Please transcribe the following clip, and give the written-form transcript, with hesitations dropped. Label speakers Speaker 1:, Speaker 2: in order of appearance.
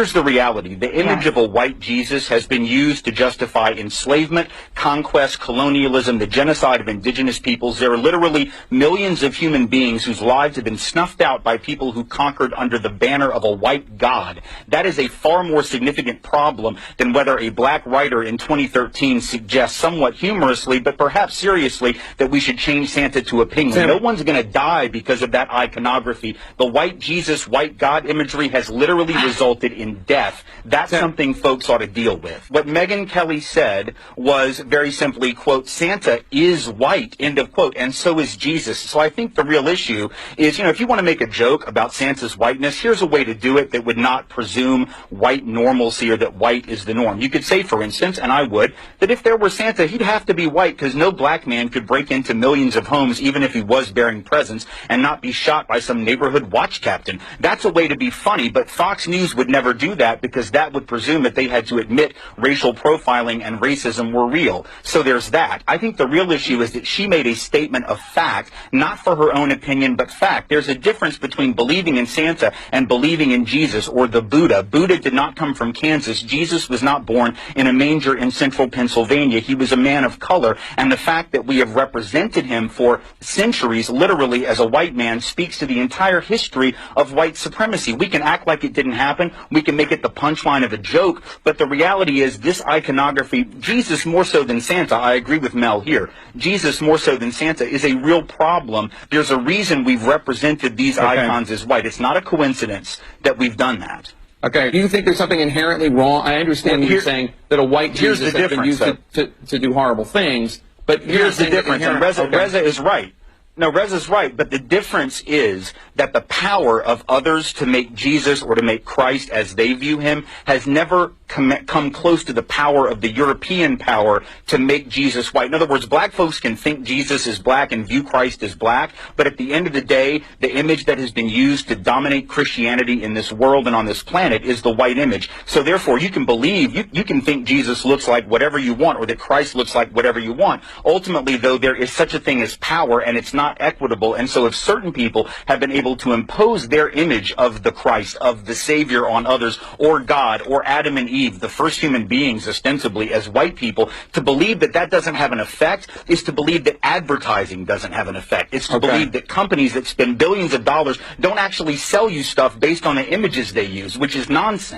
Speaker 1: Here's the reality. The image of a white Jesus has been used to justify enslavement, conquest, colonialism, the genocide of indigenous peoples. There are literally millions of human beings whose lives have been snuffed out by people who conquered under the banner of a white god. That is a far more significant problem than whether a black writer in 2013 suggests somewhat humorously, but perhaps seriously, that we should change Santa to a penguin. No one's going to die because of that iconography. The white Jesus, white God imagery has literally resulted in death. That's something folks ought to deal with. What Megyn Kelly said was very simply, quote, Santa is white, end of quote, and so is Jesus. So I think the real issue is, if you want to make a joke about Santa's whiteness, here's a way to do it that would not presume white normalcy or that white is the norm. You could say, for instance, and I would, that if there were Santa, he'd have to be white because no black man could break into millions of homes, even if he was bearing presents, and not be shot by some neighborhood watch captain. That's a way to be funny, but Fox News would never do that because that would presume that they had to admit racial profiling and racism were real. So there's that. I think the real issue is that she made a statement of fact, not for her own opinion, but fact. There's a difference between believing in Santa and believing in Jesus or the Buddha. Buddha did not come from Kansas. Jesus was not born in a manger in central Pennsylvania. He was a man of color, and the fact that we have represented him for centuries, literally as a white man, speaks to the entire history of white supremacy. We can act like it didn't happen. We can make it the punchline of a joke, but the reality is this iconography, Jesus more so than Santa, I agree with Mel here, Jesus more so than Santa is a real problem. There's a reason we've represented these icons as white. It's not a coincidence that we've done that.
Speaker 2: Okay. Do you think there's something inherently wrong? I understand you're saying that a white Jesus has been used to do horrible things, but
Speaker 1: here's the difference, and Reza is right. No, Reza's right, but the difference is that the power of others to make Jesus or to make Christ as they view him has never come close to the power of the European power to make Jesus white. In other words, black folks can think Jesus is black and view Christ as black, but at the end of the day, the image that has been used to dominate Christianity in this world and on this planet is the white image. So therefore, you can believe, you can think Jesus looks like whatever you want or that Christ looks like whatever you want. Ultimately, though, there is such a thing as power, and it's not equitable. And so if certain people have been able to impose their image of the Christ, of the Savior on others, or God, or Adam and Eve, the first human beings ostensibly as white people, to believe that that doesn't have an effect is to believe that advertising doesn't have an effect. It's to believe that companies that spend billions of dollars don't actually sell you stuff based on the images they use, which is nonsense.